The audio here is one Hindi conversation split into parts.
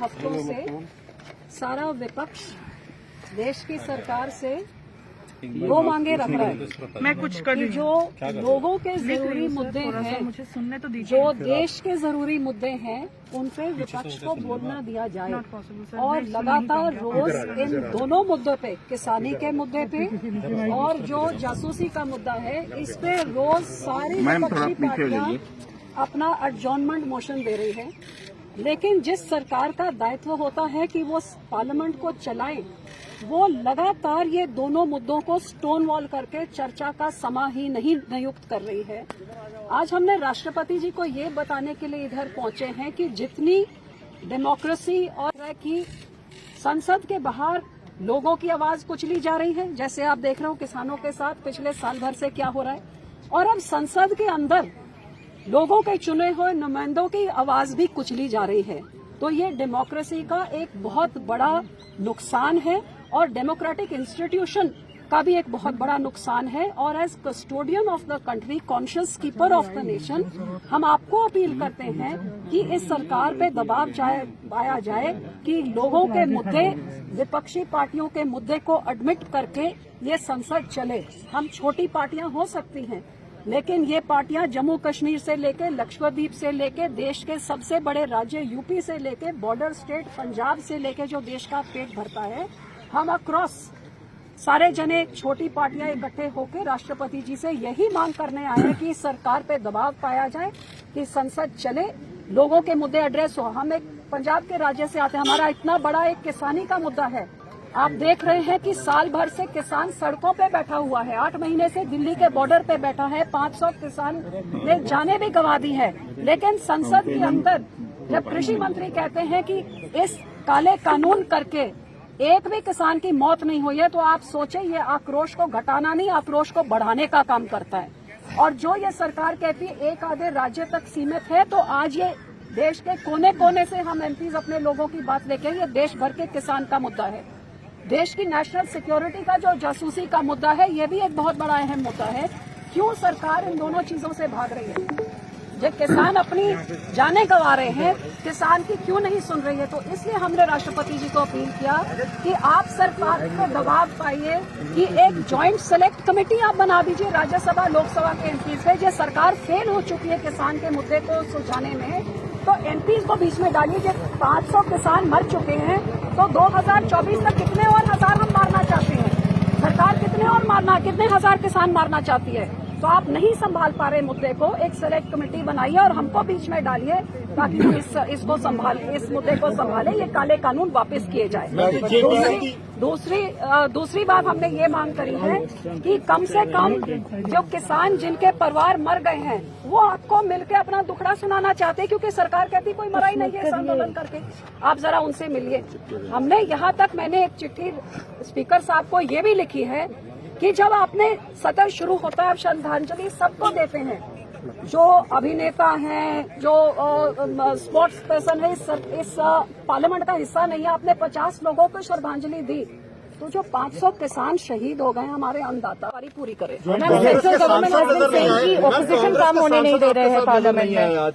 हफ्तों से सारा विपक्ष देश की सरकार से दो मांगे रख रहा है। मैं कुछ कर कि जो लोगों के जरूरी मुद्दे हैं, मुझे सुनने तो दीजिए। जो देश के जरूरी मुद्दे हैं, उन पे विपक्ष को बोलना दिया जाए और लगातार रोज इन दोनों मुद्दों पे, किसानी के मुद्दे पे और जो जासूसी का मुद्दा है, इस पे रोज सारी विपक्षी पार्टियां अपना एडजॉर्नमेंट मोशन दे रही है। लेकिन जिस सरकार का दायित्व होता है कि वो पार्लियामेंट को चलाए, वो लगातार ये दोनों मुद्दों को स्टोन वॉल करके चर्चा का समय ही नहीं नियुक्त कर रही है। आज हमने राष्ट्रपति जी को ये बताने के लिए इधर पहुंचे हैं कि जितनी डेमोक्रेसी और की संसद के बाहर लोगों की आवाज कुचली जा रही है, जैसे आप देख रहे हो किसानों के साथ पिछले साल भर से क्या हो रहा है, और अब संसद के अंदर लोगों के चुने हुए नुमाइंदों की आवाज भी कुचली जा रही है। तो ये डेमोक्रेसी का एक बहुत बड़ा नुकसान है और डेमोक्रेटिक इंस्टीट्यूशन का भी एक बहुत बड़ा नुकसान है। और as custodian of the country, conscious keeper of the nation, हम आपको अपील करते हैं कि इस सरकार पे दबाव पाया जाए कि लोगों के मुद्दे, विपक्षी पार्टियों के मुद्दे को एडमिट करके ये संसद चले। हम छोटी पार्टियां हो सकती हैं, लेकिन ये पार्टियां जम्मू कश्मीर से लेके लक्षद्वीप से लेके देश के सबसे बड़े राज्य यूपी से लेके बॉर्डर स्टेट पंजाब से लेके जो देश का पेट भरता है, हम अक्रॉस सारे जने छोटी पार्टियां इकट्ठे होकर राष्ट्रपति जी से यही मांग करने आए हैं कि सरकार पे दबाव पाया जाए कि संसद चले, लोगों के मुद्दे एड्रेस हो। हम एक पंजाब के राज्य से आते हैं, हमारा इतना बड़ा एक किसानी का मुद्दा है। आप देख रहे हैं कि साल भर से किसान सड़कों पे बैठा हुआ है, 8 महीने से दिल्ली के बॉर्डर पे बैठा है, 500 किसान ने जाने भी गंवा दी है। लेकिन संसद के अंदर जब कृषि मंत्री कहते हैं कि इस काले कानून करके एक भी किसान की मौत नहीं हुई है, तो आप सोचें ये आक्रोश को घटाना नहीं, आक्रोश को बढ़ाने का काम करता है। और जो ये सरकार कहती है एक आधे राज्य तक सीमित है, तो आज ये देश के कोने कोने से हम एमपीज अपने लोगों की बात लेके, ये देश भर के किसान का मुद्दा है। देश की नेशनल सिक्योरिटी का जो जासूसी का मुद्दा है, ये भी एक बहुत बड़ा अहम मुद्दा है। क्यों सरकार इन दोनों चीजों से भाग रही है? जब किसान अपनी जानें गंवा रहे हैं, किसान की क्यों नहीं सुन रही है? तो इसलिए हमने राष्ट्रपति जी को अपील किया कि आप सरकार को दबाव पाइए कि एक ज्वाइंट सेलेक्ट कमेटी आप बना दीजिए राज्यसभा लोकसभा के एमपीज से। जो सरकार फेल हो चुकी है किसान के मुद्दे को सुलझाने में, तो एमपीज को बीच में डालिए। जब 500 किसान मर चुके हैं, तो 2024 तक कितने और हजार हम मारना चाहते हैं? सरकार कितने हजार किसान मारना चाहती है? तो आप नहीं संभाल पा रहे मुद्दे को, एक सेलेक्ट कमेटी बनाइए और हमको बीच में डालिए ताकि हम इस मुद्दे को संभाले, ये काले कानून वापस किए जाए। दूसरी बात हमने ये मांग करी है कि कम से कम जो किसान जिनके परिवार मर गए हैं, वो आपको मिलकर अपना दुखड़ा सुनाना चाहते हैं, क्योंकि सरकार कहती कोई मरा ही नहीं है इस आंदोलन करके। आप जरा उनसे मिलिए। हमने यहाँ तक, मैंने एक चिट्ठी स्पीकर साहब को ये भी लिखी है कि जब आपने सत्र शुरू होता है, आप श्रद्धांजलि सबको देते हैं, जो अभिनेता हैं, जो स्पोर्ट्स पर्सन है, इस पार्लियामेंट का हिस्सा नहीं है, आपने 50 लोगों को श्रद्धांजलि दी। तो जो 500 किसान शहीद हो गए हमारे अन्नदाता, पूरी करें। ऑपोजिशन काम होने नहीं दे रहे हैं पार्लियामेंट में,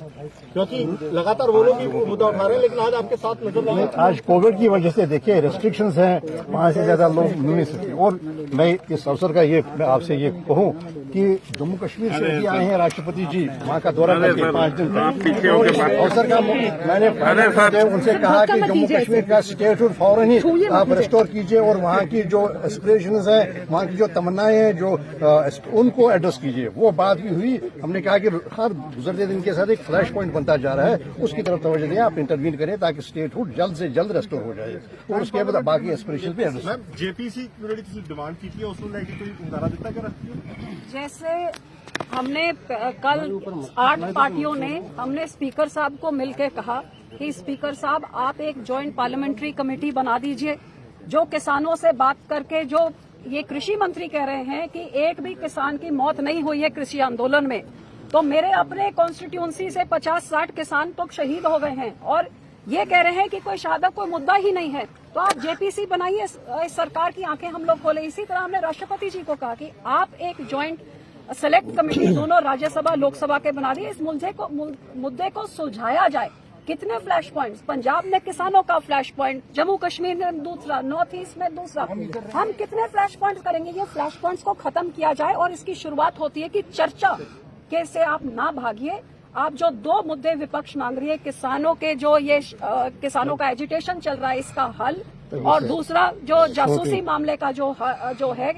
क्योंकि लगातार वो लोग भी मुद्दा उठा रहे हैं, लेकिन आज आपके साथ नजर आए। आज कोविड की वजह से देखिए रेस्ट्रिक्शंस हैं, 5 से ज्यादा लोग मिल नहीं सकते। और मैं इस अवसर का मैं आपसे ये कहूँ कि जम्मू कश्मीर से भी आए हैं राष्ट्रपति जी, वहाँ का दौरा करके 5 दिन अवसर का मैंने उनसे कहा कि जम्मू कश्मीर का स्टेटहुड फौरन ही आप रिस्टोर कीजिए और वहाँ की जो एस्पिरेशंस हैं, वहाँ की जो तमन्नाएं हैं, जो उनको एड्रेस कीजिए। वो बात भी हुई। हमने कहा कि हर गुजरते दिन के साथ एक फ्लैश पॉइंट बनता जा रहा है, उसकी तरफ तवज्जो दें, आप इंटरवीन करें ताकि स्टेटहुड जल्द से जल्द रेस्टोर हो जाए और उसके बाद बाकी एस्पिरेशन पे एड्रेस। जेपीसी डिमांड की थी, उसको लेकर कोई उंगारा देता क्या? जैसे हमने कल 8 पार्टियों ने हमने स्पीकर साहब को मिलकर कहा कि स्पीकर साहब आप एक ज्वाइंट पार्लियामेंट्री कमेटी बना दीजिए, जो किसानों से बात करके, जो ये कृषि मंत्री कह रहे हैं कि एक भी किसान की मौत नहीं हुई है कृषि आंदोलन में, तो मेरे अपने कॉन्स्टिट्यूंसी से 50-60 किसान तो शहीद हो गए हैं और ये कह रहे हैं कि कोई शहादत कोई मुद्दा ही नहीं है। तो आप जेपीसी बनाइए, इस सरकार की आंखें हम लोग खोले। इसी तरह हमने राष्ट्रपति जी को कहा कि आप एक ज्वाइंट सेलेक्ट कमेटी दोनों राज्यसभा लोकसभा के बना दिए, इस मुद्दे को सुलझाया जाए। कितने फ्लैश पॉइंट्स? पंजाब में किसानों का फ्लैश पॉइंट, जम्मू कश्मीर में दूसरा, नॉर्थ ईस्ट में दूसरा। हम कितने फ्लैश पॉइंट्स करेंगे? ये फ्लैश पॉइंट्स को खत्म किया जाए और इसकी शुरुआत होती है कि चर्चा के से आप ना भागिए। आप जो 2 मुद्दे विपक्ष मांग रही है, किसानों के जो ये किसानों का एजिटेशन चल रहा है, इसका हल, और दूसरा जो जासूसी मामले का जो है,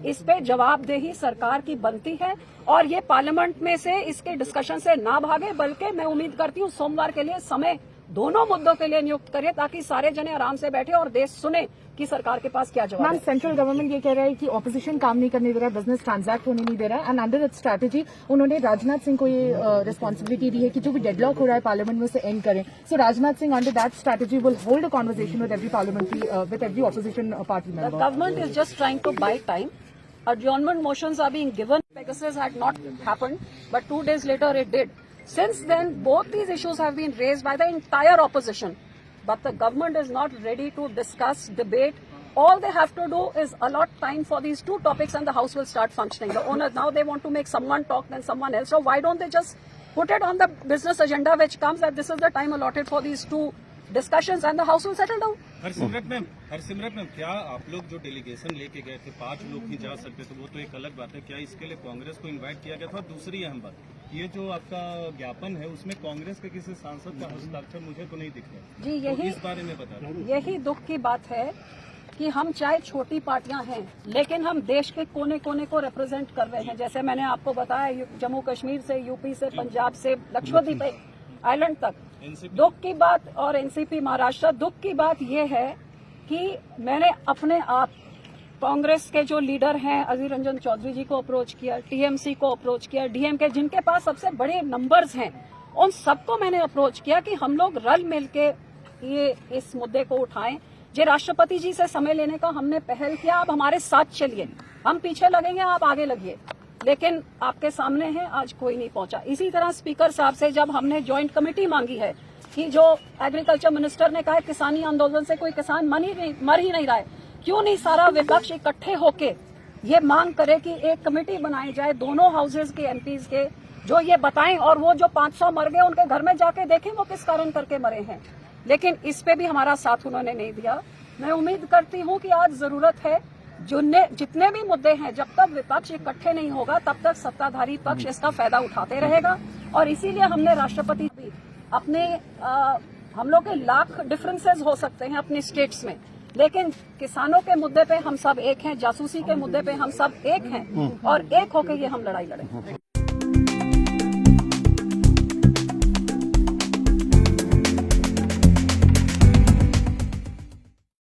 इस पे जवाबदेही सरकार की बनती है और ये पार्लियामेंट में से इसके डिस्कशन से ना भागे, बल्कि मैं उम्मीद करती हूँ सोमवार के लिए समय दोनों मुद्दों के लिए नियुक्त करें ताकि सारे जने आराम से बैठे और देश सुने कि सरकार के पास क्या जवाब है। मैम, सेंट्रल गवर्नमेंट ये कह रहा है कि ऑपोजिशन काम नहीं करने दे रहा है, बिजनेस ट्रांजैक्ट होने नहीं दे रहा है, एंड अंडर इट्स स्ट्रैटेजी उन्होंने राजनाथ सिंह को ये रिस्पांसिबिलिटी दी है कि जो भी डेडलॉक हो रहा है पार्लियामेंट में उसे एंड करें। So Rajnath Singh under that strategy will hold a conversation with every parliamentary with every opposition party The member. government is just trying to buy time. Adjournment motions are being given. Pegasus had not happened, but 2 days later it did. Since then, both these issues have been raised by the entire opposition. But the government is not ready to discuss, debate. All they have to do is allot time for these 2 topics and the House will start functioning. The owners, now they want to make someone talk, then someone else. So why don't they just put it on the business agenda which comes that this is the time allotted for these 2 discussions and the House will settle down. Harsimrat ma'am, क्या आप लोग जो डेलीगेशन लेके गए थे 5 लोग ही जा सकते थे, वो तो एक अलग बात है, क्या इसके लिए कांग्रेस को इनवाइट किया गया था? दूसरी अहम बात, ये जो आपका ज्ञापन है उसमें कांग्रेस के किसी सांसद का हस्ताक्षर मुझे तो नहीं दिख रहा जी, तो यही इस बारे में बता दें। यही दुख की बात है कि हम चाहे छोटी पार्टियां हैं, लेकिन हम देश के कोने कोने को रिप्रेजेंट कर रहे हैं। जैसे मैंने आपको बताया, जम्मू कश्मीर से, यूपी से, पंजाब से, लक्षद्वीप आइलैंड तक। दुख की बात, और एनसीपी महाराष्ट्र, दुख की बात यह है कि मैंने अपने आप कांग्रेस के जो लीडर हैं अधीर रंजन चौधरी जी को अप्रोच किया, टीएमसी को अप्रोच किया, डीएमके जिनके पास सबसे बड़े नंबर्स हैं, उन सबको मैंने अप्रोच किया कि हम लोग रल मिल के ये इस मुद्दे को उठाएं। जे राष्ट्रपति जी से समय लेने का हमने पहल किया, आप हमारे साथ चलिए, हम पीछे लगेंगे, आप आगे लगिए, लेकिन आपके सामने है, आज कोई नहीं पहुंचा। इसी तरह स्पीकर साहब से जब हमने ज्वाइंट कमेटी मांगी है कि जो एग्रीकल्चर मिनिस्टर ने कहा है किसानी आंदोलन से कोई किसान मर ही नहीं रहा है, क्यों नहीं सारा विपक्ष इकट्ठे होके ये मांग करे कि एक कमेटी बनाई जाए दोनों हाउसेज के एमपीज के, जो ये बताएं, और वो जो 500 मर गए उनके घर में जाके देखें वो किस कारण करके मरे हैं। लेकिन इस पे भी हमारा साथ उन्होंने नहीं दिया। मैं उम्मीद करती हूं कि आज जरूरत है, जितने भी मुद्दे हैं, जब तक विपक्ष इकट्ठे नहीं होगा तब तक सत्ताधारी पक्ष इसका फायदा उठाते रहेगा। और इसीलिए हमने राष्ट्रपति भी अपने हम लोग के लाख डिफरेंसेस हो सकते हैं अपनी स्टेट्स में, लेकिन किसानों के मुद्दे पे हम सब एक हैं, जासूसी के मुद्दे पे हम सब एक हैं, और एक होकर ये हम लड़ाई लड़ेंगे।